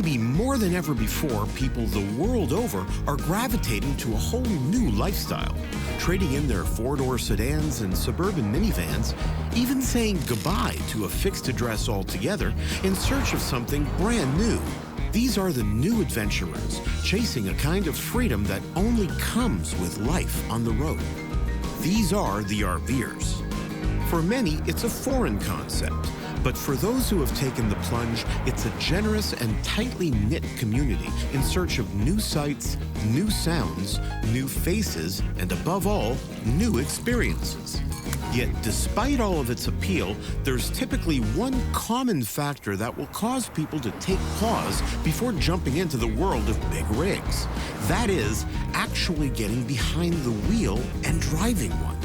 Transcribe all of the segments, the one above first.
maybe more than ever before, people the world over are gravitating to a whole new lifestyle, trading in their four-door sedans and suburban minivans, even saying goodbye to a fixed address altogether in search of something brand new. These are the new adventurers, chasing a kind of freedom that only comes with life on the road. These are the RVers. For many, it's a foreign concept. But for those who have taken the plunge, it's a generous and tightly knit community in search of new sights, new sounds, new faces, and above all, new experiences. Yet, despite all of its appeal, there's typically one common factor that will cause people to take pause before jumping into the world of big rigs. That is, actually getting behind the wheel and driving one.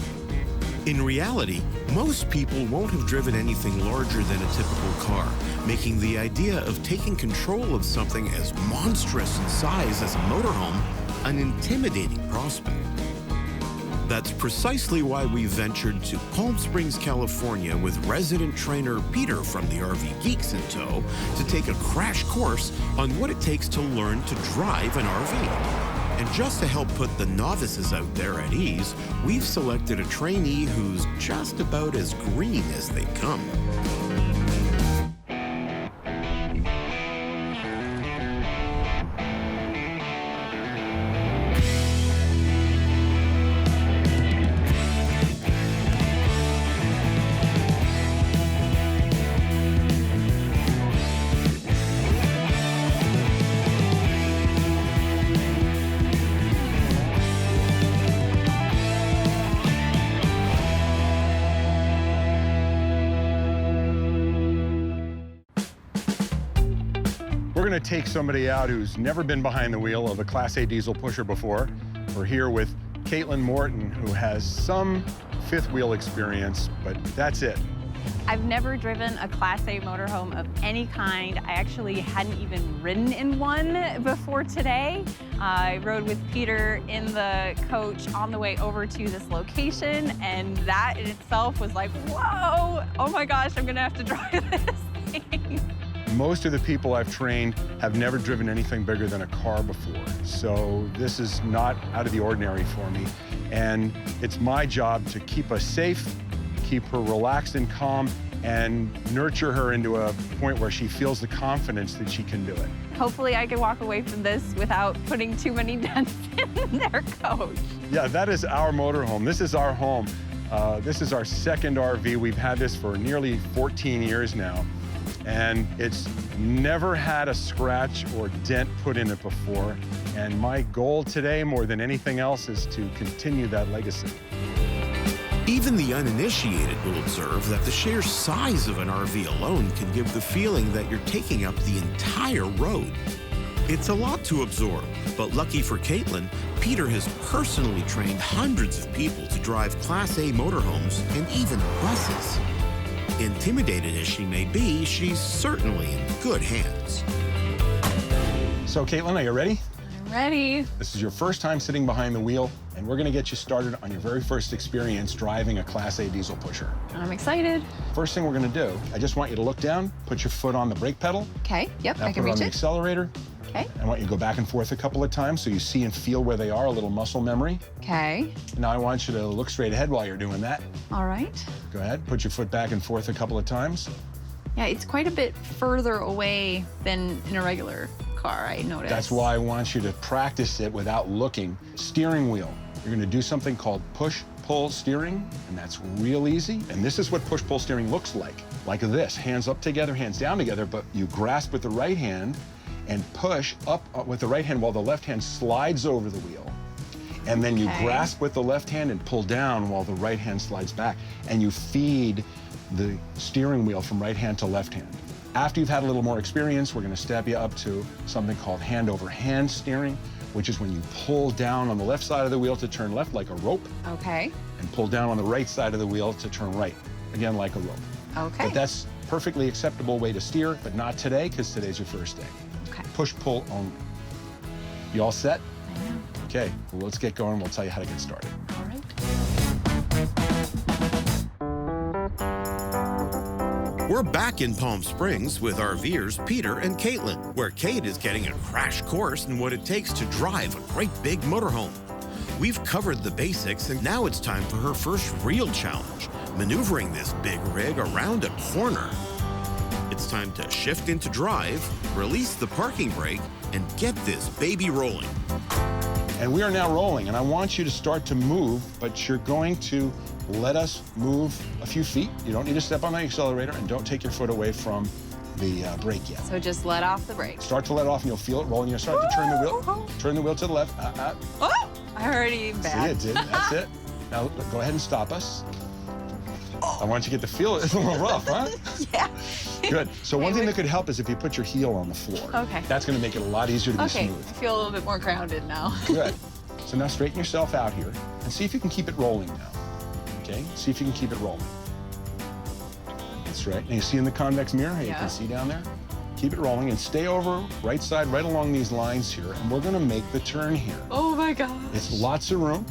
In reality, most people won't have driven anything larger than a typical car, making the idea of taking control of something as monstrous in size as a motorhome an intimidating prospect. That's precisely why we ventured to Palm Springs, California with resident trainer Peter from the RV Geeks in tow to take a crash course on what it takes to learn to drive an RV. And just to help put the novices out there at ease, we've selected a trainee who's just about as green as they come. We're going to take somebody out who's never been behind the wheel of a Class A diesel pusher before. We're here with Caitlin Morton, who has some fifth wheel experience, but that's it. I've never driven a Class A motorhome of any kind. I actually hadn't even ridden in one before today. I rode with Peter in the coach on the way over to this location, and that in itself was like, whoa, oh my gosh, I'm gonna have to drive this thing. Most of the people I've trained have never driven anything bigger than a car before. So this is not out of the ordinary for me. And it's my job to keep us safe, keep her relaxed and calm, and nurture her into a point where she feels the confidence that she can do it. Hopefully I can walk away from this without putting too many dents in their coach. Yeah, that is our motorhome. This is our home. This is our second RV. We've had this for nearly 14 years now. And it's never had a scratch or dent put in it before. And my goal today, more than anything else, is to continue that legacy. Even the uninitiated will observe that the sheer size of an RV alone can give the feeling that you're taking up the entire road. It's a lot to absorb, but lucky for Caitlin, Peter has personally trained hundreds of people to drive Class A motorhomes and even buses. Intimidated as she may be, she's certainly in good hands. So, Caitlin, are you ready? I'm ready. This is your first time sitting behind the wheel, and we're going to get you started on your very first experience driving a Class A diesel pusher. I'm excited. First thing we're going to do, I just want you to look down, put your foot on the brake pedal. Okay, yep, Now I can put it reach on the it. accelerator. Okay. I want you to go back and forth a couple of times so you see and feel where they are, a little muscle memory. Okay. Now I want you to look straight ahead while you're doing that. All right. Go ahead, put your foot back and forth a couple of times. Yeah, it's quite a bit further away than in a regular car, I noticed. That's why I want you to practice it without looking. Steering wheel. You're going to do something called push-pull steering, and that's real easy. And this is what push-pull steering looks like this. Hands up together, hands down together, but you grasp with the right hand and push up with the right hand while the left hand slides over the wheel. And then you grasp with the left hand and pull down while the right hand slides back. And you feed the steering wheel from right hand to left hand. After you've had a little more experience, we're going to step you up to something called hand-over-hand steering, which is when you pull down on the left side of the wheel to turn left like a rope. Okay. And pull down on the right side of the wheel to turn right, again like a rope. Okay. But that's a perfectly acceptable way to steer, but not today, because today's your first day. Okay. Push-pull only. You all set? I am. Okay, well, let's get going. We'll tell you how to get started. All right. We're back in Palm Springs with RVers Peter and Caitlin, where Kate is getting a crash course in what it takes to drive a great big motorhome. We've covered the basics, and now it's time for her first real challenge, maneuvering this big rig around a corner. It's time to shift into drive, release the parking brake, and get this baby rolling. And we are now rolling, and I want you to start to move, but you're going to let us move a few feet. You don't need to step on the accelerator, and don't take your foot away from the brake yet. So just let off the brake. Start to let off, and you'll feel it rolling. You'll start to turn the wheel. Turn the wheel to the left. Oh, I already bad. See, it did. That's it. Now, go ahead and stop us. I want you to get the feel. It's a little rough, huh? Yeah. Good. So one thing that could help is if you put your heel on the floor. Okay. That's going to make it a lot easier to be Okay, smooth. I feel a little bit more grounded now. Good. So now straighten yourself out here and see if you can keep it rolling now. Okay? See if you can keep it rolling. That's right. And you see in the convex mirror how you can see down there? Keep it rolling and stay over right side, right along these lines here, and we're going to make the turn here. Oh my gosh. It's lots of room.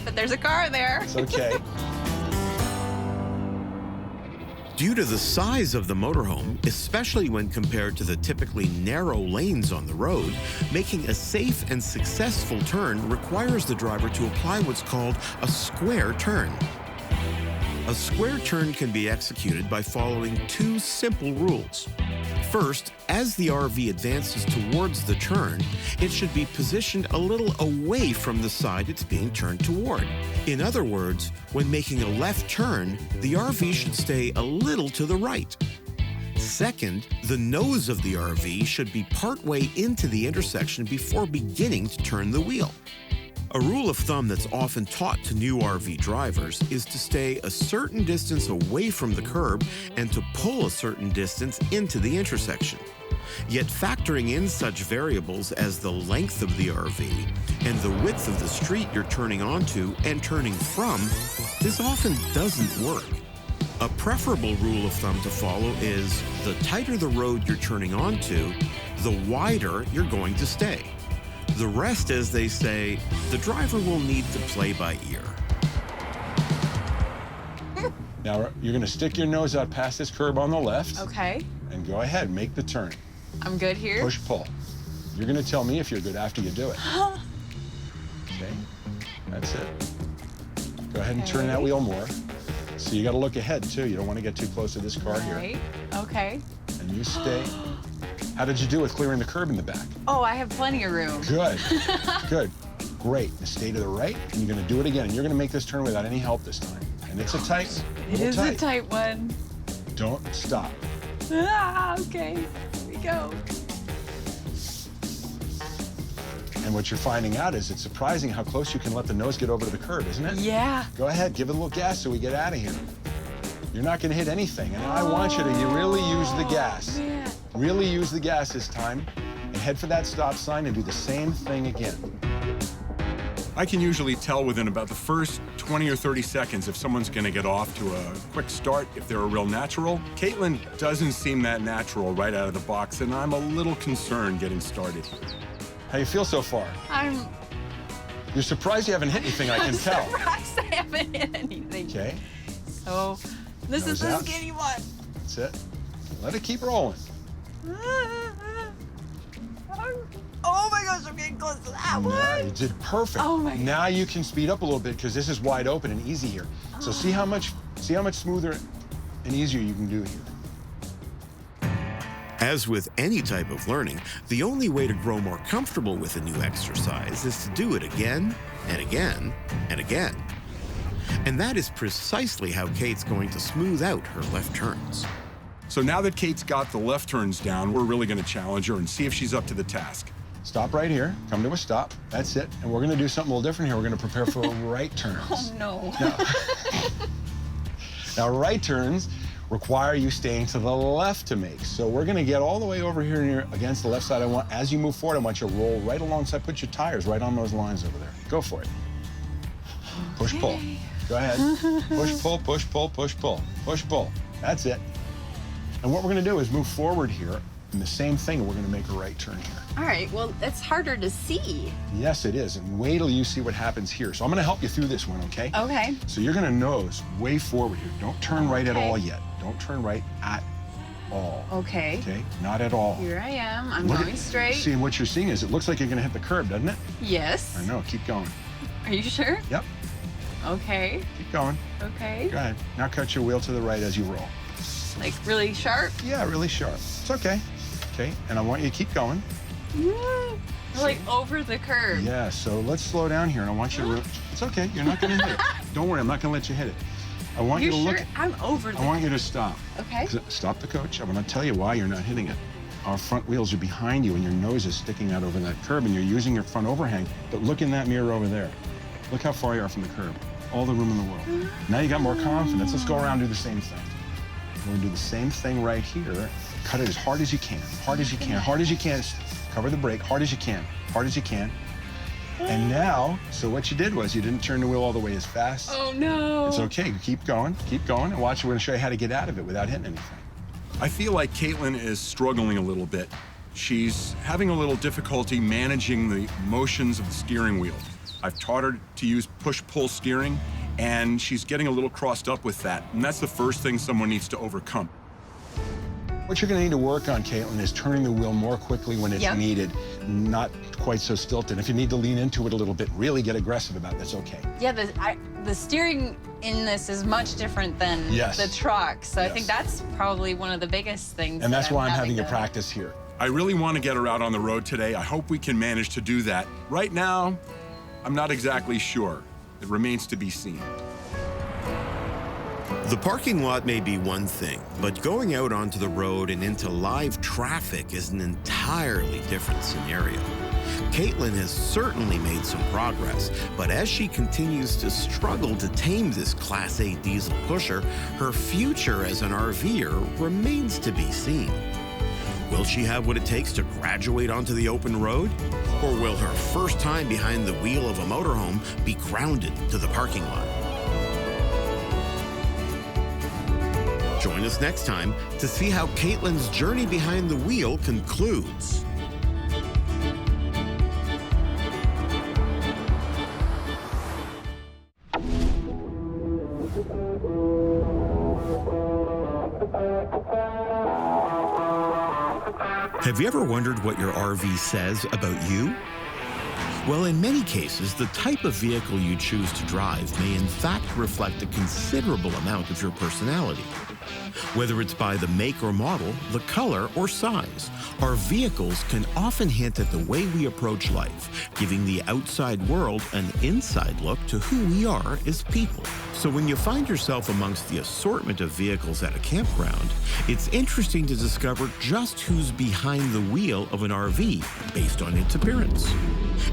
But there's a car there. It's okay. Due to the size of the motorhome, especially when compared to the typically narrow lanes on the road, making a safe and successful turn requires the driver to apply what's called a square turn. A square turn can be executed by following two simple rules. First, as the RV advances towards the turn, it should be positioned a little away from the side it's being turned toward. In other words, when making a left turn, the RV should stay a little to the right. Second, the nose of the RV should be partway into the intersection before beginning to turn the wheel. A rule of thumb that's often taught to new RV drivers is to stay a certain distance away from the curb and to pull a certain distance into the intersection. Yet factoring in such variables as the length of the RV and the width of the street you're turning onto and turning from, this often doesn't work. A preferable rule of thumb to follow is the tighter the road you're turning onto, the wider you're going to stay. The rest, as they say, the driver will need to play by ear. Now, you're going to stick your nose out past this curb on the left. Okay. And go ahead, make the turn. I'm good here. Push, pull. You're going to tell me if you're good after you do it. Okay, that's it. Go ahead and turn that wheel more. So you got to look ahead, too. You don't want to get too close to this car here. Okay. And you stay. How did you do with clearing the curb in the back? Oh, I have plenty of room. Good. Good. Great. Now stay to the right, and you're going to do it again. And you're going to make this turn without any help this time. And it's a tight one. It is a tight one. Don't stop. Ah, okay. Here we go. And what you're finding out is it's surprising how close you can let the nose get over to the curb, isn't it? Yeah. Go ahead, give it a little gas so we get out of here. You're not going to hit anything, and I want you to really use the gas. Man. Really use the gas this time, and head for that stop sign and do the same thing again. I can usually tell within about the first 20 or 30 seconds if someone's going to get off to a quick start, if they're a real natural. Caitlin doesn't seem that natural right out of the box, and I'm a little concerned getting started. How you feel so far? You're surprised you haven't hit anything, I can tell. I'm surprised I haven't hit anything. Okay. So, this is the skinny one. That's it. Let it keep rolling. Oh my gosh, I'm getting close to that one. Yeah, you did perfect. Oh my God. Now you can speed up a little bit because this is wide open and easy here. So see how much smoother and easier you can do here. As with any type of learning, the only way to grow more comfortable with a new exercise is to do it again and again and again. And that is precisely how Kate's going to smooth out her left turns. So now that Kate's got the left turns down, we're really going to challenge her and see if she's up to the task. Stop right here. Come to a stop. That's it. And we're going to do something a little different here. We're going to prepare for right turns. Oh, no. Now, right turns require you staying to the left to make. So we're going to get all the way over here near against the left side. As you move forward, I want you to roll right alongside. Put your tires right on those lines over there. Go for it. Push, pull. Go ahead. Push, pull, push, pull, push, pull. Push, pull. That's it. And what we're going to do is move forward here And the same thing, we're gonna make a right turn here. All right, well, it's harder to see. Yes, it is, and wait till you see what happens here. So I'm gonna help you through this one, okay? Okay. So you're gonna nose way forward here. Don't turn right at all yet. Don't turn right at all. Okay. Okay, not at all. Here I am, I'm going straight. See, and what you're seeing is it looks like you're gonna hit the curb, doesn't it? Yes. I know, keep going. Are you sure? Yep, Okay, keep going. okay. Go ahead. Now cut your wheel to the right as you roll. Like really sharp? Yeah, really sharp. It's okay. Okay, and I want you to keep going. Like over the curb. Yeah, so let's slow down here, and I want you to... It's okay, you're not gonna hit it. Don't worry, I'm not gonna let you hit it. I want you to look... I'm over the I want you to stop. Okay. Stop the coach. I'm gonna tell you why you're not hitting it. Our front wheels are behind you, and your nose is sticking out over that curb, and you're using your front overhang. But look in that mirror over there. Look how far you are from the curb. All the room in the world. Now you got more confidence. Let's go around and do the same thing. We're gonna do the same thing right here. Cut it as hard as you can, hard as you can, hard as you can. Cover the brake, hard as you can, hard as you can. And now, so what you did was you didn't turn the wheel all the way as fast. Oh no. It's okay, keep going, and watch, we're gonna show you how to get out of it without hitting anything. I feel like Caitlin is struggling a little bit. She's having a little difficulty managing the motions of the steering wheel. I've taught her to use push-pull steering, and she's getting a little crossed up with that. And that's the first thing someone needs to overcome. What you're gonna need to work on, Caitlin, is turning the wheel more quickly when it's needed, not quite so stilted. If you need to lean into it a little bit, really get aggressive about it, that's okay. Yeah, the steering in this is much different than the truck. So I think that's probably one of the biggest things. And that's why I'm having you practice here. I really want to get her out on the road today. I hope we can manage to do that. Right now, I'm not exactly sure. It remains to be seen. The parking lot may be one thing, but going out onto the road and into live traffic is an entirely different scenario. Caitlin has certainly made some progress, but as she continues to struggle to tame this Class A diesel pusher, her future as an RVer remains to be seen. Will she have what it takes to graduate onto the open road? Or will her first time behind the wheel of a motorhome be grounded to the parking lot? Join us next time to see how Caitlin's journey behind the wheel concludes. Have you ever wondered what your RV says about you? Well, in many cases, the type of vehicle you choose to drive may in fact reflect a considerable amount of your personality. Whether it's by the make or model, the color, or size, our vehicles can often hint at the way we approach life, giving the outside world an inside look to who we are as people. So when you find yourself amongst the assortment of vehicles at a campground, it's interesting to discover just who's behind the wheel of an RV based on its appearance.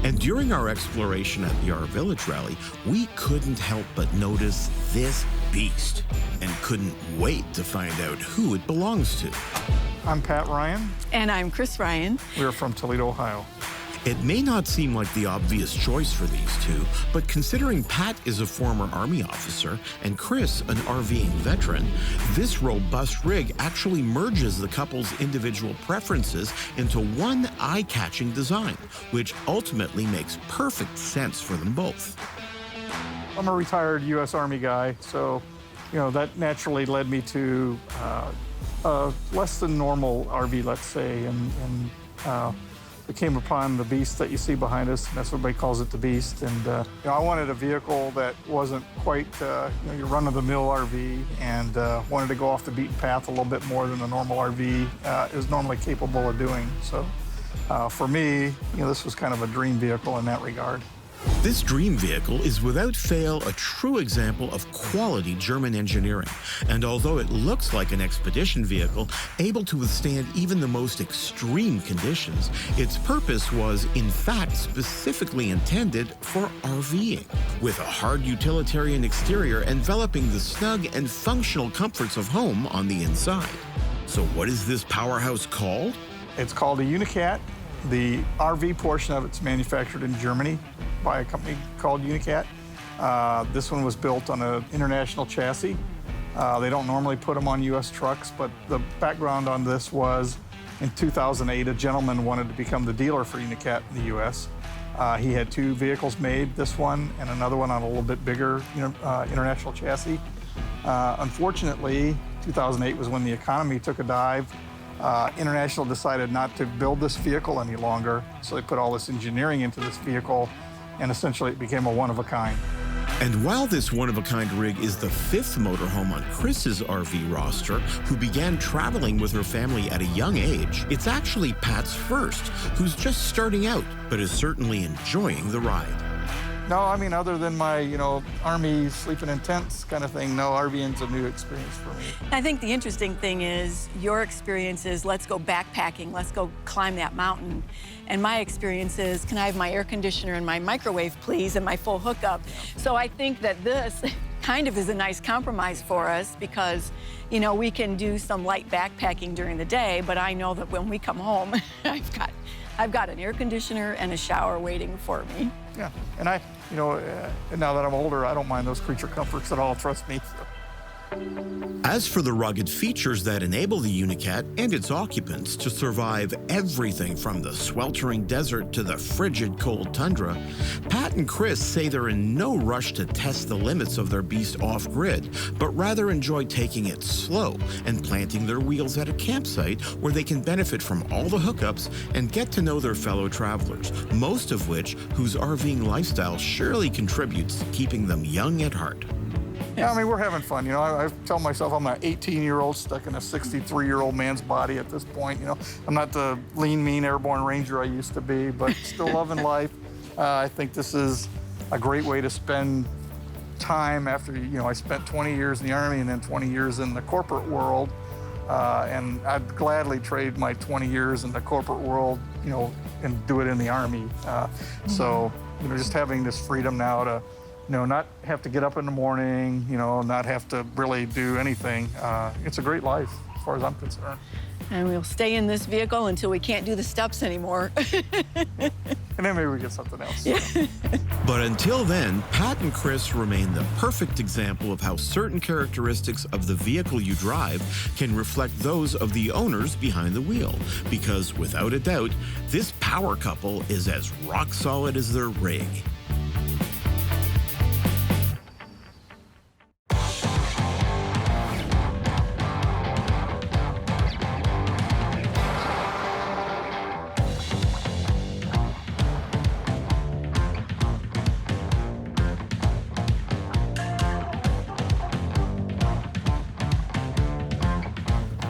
And during our exploration at the R Village Rally, we couldn't help but notice this beast and couldn't wait to find out who it belongs to. I'm Pat Ryan. And I'm Chris Ryan. We're from Toledo, Ohio. It may not seem like the obvious choice for these two, but considering Pat is a former Army officer and Chris an RVing veteran, this robust rig actually merges the couple's individual preferences into one eye-catching design, which ultimately makes perfect sense for them both. I'm a retired U.S. Army guy, so that naturally led me to a less than normal RV, let's say, and we came upon the Beast that you see behind us, and that's what everybody calls it, the Beast. And I wanted a vehicle that wasn't quite your run-of-the-mill RV, and wanted to go off the beaten path a little bit more than a normal RV is normally capable of doing. So for me, this was kind of a dream vehicle in that regard. This dream vehicle is without fail a true example of quality German engineering, and although it looks like an expedition vehicle able to withstand even the most extreme conditions, its purpose was in fact specifically intended for RVing, with a hard utilitarian exterior enveloping the snug and functional comforts of home on the inside. So what is this powerhouse called? It's called a Unicat. The RV portion of it's manufactured in Germany by a company called Unicat. This one was built on an international chassis. They don't normally put them on U.S. trucks, but the background on this was In 2008, a gentleman wanted to become the dealer for Unicat in the U.S. He had 2 vehicles made, this one and another one on a little bit bigger international chassis. Unfortunately, 2008 was when the economy took a dive. International decided not to build this vehicle any longer, so they put all this engineering into this vehicle, and essentially it became a one-of-a-kind. And while this one-of-a-kind rig is the 5th motorhome on Chris's RV roster, who began traveling with her family at a young age, it's actually Pat's first, who's just starting out, but is certainly enjoying the ride. No, I mean, other than my, Army sleeping in tents kind of thing, no, RVing's a new experience for me. I think the interesting thing is your experience is, let's go backpacking, let's go climb that mountain. And my experience is, can I have my air conditioner and my microwave, please, and my full hookup? So I think that this kind of is a nice compromise for us because, we can do some light backpacking during the day, but I know that when we come home, I've got an air conditioner and a shower waiting for me. Yeah, and now that I'm older, I don't mind those creature comforts at all, trust me. As for the rugged features that enable the Unicat and its occupants to survive everything from the sweltering desert to the frigid cold tundra, Pat and Chris say they're in no rush to test the limits of their beast off-grid, but rather enjoy taking it slow and planting their wheels at a campsite where they can benefit from all the hookups and get to know their fellow travelers, most of which whose RVing lifestyle surely contributes to keeping them young at heart. Yeah, I mean, we're having fun. I tell myself I'm an 18-year-old stuck in a 63-year-old man's body at this point. I'm not the lean, mean airborne ranger I used to be, but still loving life. I think this is a great way to spend time after, I spent 20 years in the Army and then 20 years in the corporate world. And I'd gladly trade my 20 years in the corporate world, and do it in the Army. So, just having this freedom now to not have to get up in the morning, not have to really do anything. It's a great life, as far as I'm concerned. And we'll stay in this vehicle until we can't do the steps anymore. And then maybe we get something else. Yeah. But until then, Pat and Chris remain the perfect example of how certain characteristics of the vehicle you drive can reflect those of the owners behind the wheel. Because without a doubt, this power couple is as rock solid as their rig.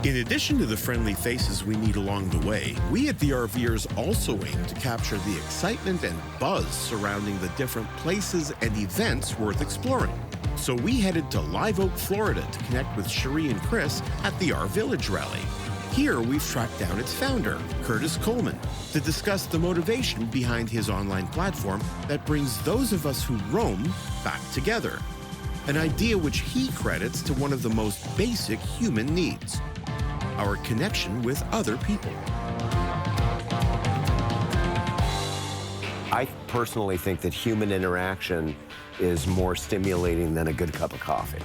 In addition to the friendly faces we meet along the way, we at the RVers also aim to capture the excitement and buzz surrounding the different places and events worth exploring. So we headed to Live Oak, Florida to connect with Cherie and Chris at the R Village Rally. Here we've tracked down its founder, Curtis Coleman, to discuss the motivation behind his online platform that brings those of us who roam back together. An idea which he credits to one of the most basic human needs: our connection with other people. I personally think that human interaction is more stimulating than a good cup of coffee,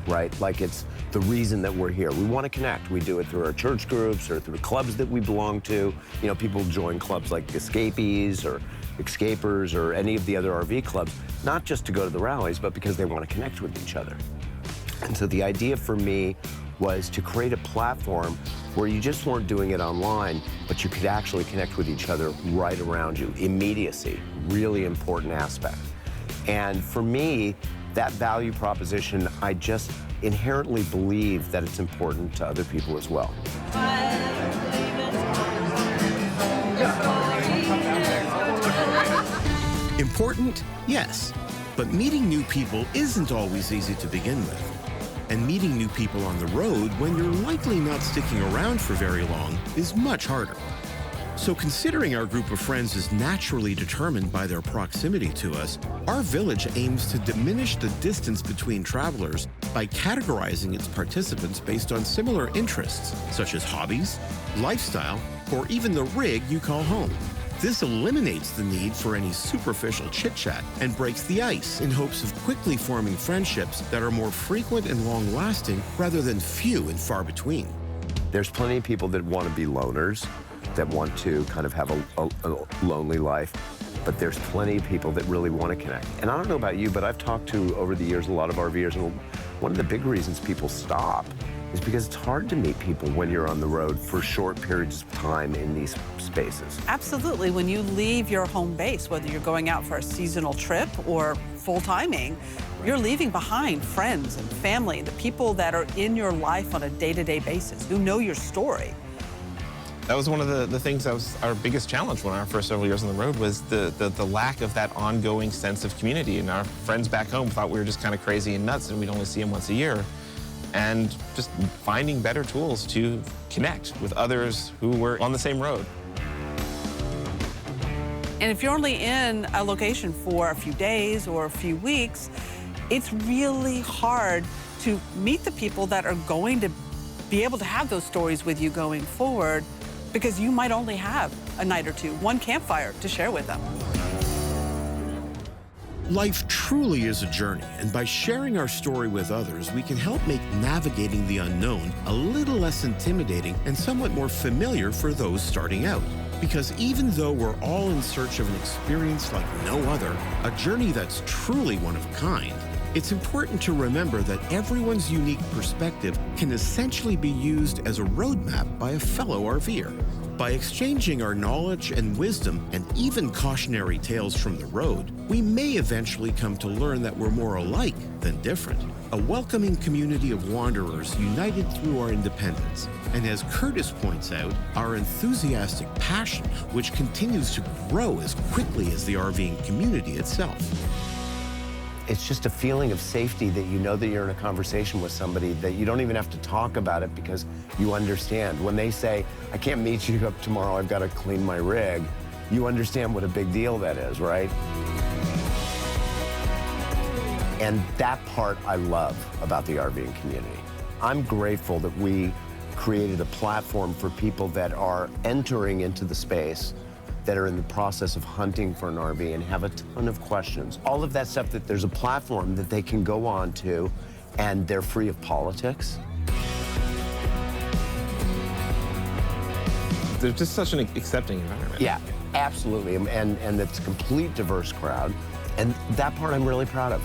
right? Like, it's the reason that we're here. We want to connect. We do it through our church groups or through clubs that we belong to. People join clubs like Escapees or Escapers or any of the other RV clubs, not just to go to the rallies, but because they want to connect with each other. And so the idea for me was to create a platform where you just weren't doing it online, but you could actually connect with each other right around you. Immediacy, really important aspect. And for me, that value proposition, I just inherently believe that it's important to other people as well. Important? Yes. But meeting new people isn't always easy to begin with. And meeting new people on the road when you're likely not sticking around for very long is much harder. So considering our group of friends is naturally determined by their proximity to us, our village aims to diminish the distance between travelers by categorizing its participants based on similar interests, such as hobbies, lifestyle, or even the rig you call home. This eliminates the need for any superficial chit-chat and breaks the ice in hopes of quickly forming friendships that are more frequent and long-lasting rather than few and far between. There's plenty of people that want to be loners, that want to kind of have a lonely life, but there's plenty of people that really want to connect. And I don't know about you, but I've talked to, over the years, a lot of RVers, and one of the big reasons people stop is because it's hard to meet people when you're on the road for short periods of time in these spaces. Absolutely. When you leave your home base, whether you're going out for a seasonal trip or full-timing, you're leaving behind friends and family, the people that are in your life on a day-to-day basis, who know your story. That was one of the things that was our biggest challenge when our first several years on the road was the lack of that ongoing sense of community. And our friends back home thought we were just kind of crazy and nuts and we'd only see them once a year. And just finding better tools to connect with others who were on the same road. And if you're only in a location for a few days or a few weeks, it's really hard to meet the people that are going to be able to have those stories with you going forward, because you might only have a night or two, one campfire to share with them. Life truly is a journey, and by sharing our story with others, we can help make navigating the unknown a little less intimidating and somewhat more familiar for those starting out. Because even though we're all in search of an experience like no other, a journey that's truly one of a kind, it's important to remember that everyone's unique perspective can essentially be used as a roadmap by a fellow RVer. By exchanging our knowledge and wisdom and even cautionary tales from the road, we may eventually come to learn that we're more alike than different. A welcoming community of wanderers united through our independence. And as Curtis points out, our enthusiastic passion, which continues to grow as quickly as the RVing community itself. It's just a feeling of safety that you know that you're in a conversation with somebody, that you don't even have to talk about it because you understand. When they say, I can't meet you up tomorrow, I've got to clean my rig, you understand what a big deal that is, right? And that part I love about the RVing community. I'm grateful that we created a platform for people that are entering into the space, that are in the process of hunting for an RV and have a ton of questions. All of that stuff, that there's a platform that they can go on to and they're free of politics. There's just such an accepting environment. Yeah, absolutely, and it's a complete diverse crowd. And that part I'm really proud of.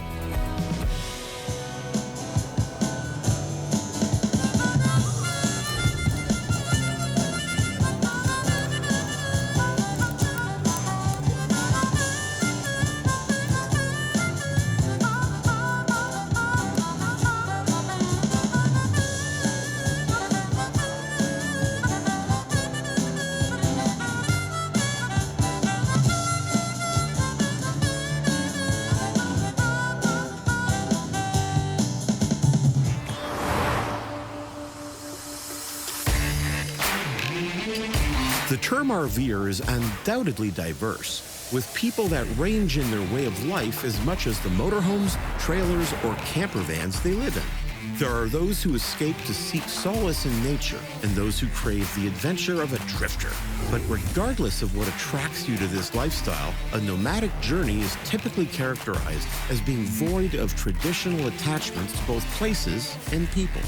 The term RVer is undoubtedly diverse, with people that range in their way of life as much as the motorhomes, trailers, or camper vans they live in. There are those who escape to seek solace in nature, and those who crave the adventure of a drifter. But regardless of what attracts you to this lifestyle, a nomadic journey is typically characterized as being void of traditional attachments to both places and people.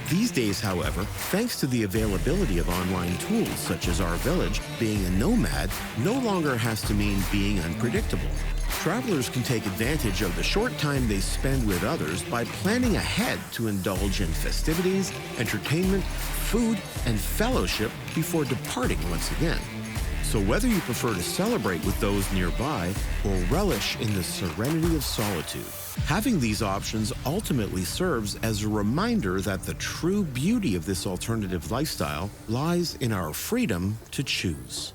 These days, however, thanks to the availability of online tools such as Our Village, being a nomad no longer has to mean being unpredictable. Travelers can take advantage of the short time they spend with others by planning ahead to indulge in festivities, entertainment, food, and fellowship before departing once again. So whether you prefer to celebrate with those nearby or relish in the serenity of solitude, having these options ultimately serves as a reminder that the true beauty of this alternative lifestyle lies in our freedom to choose.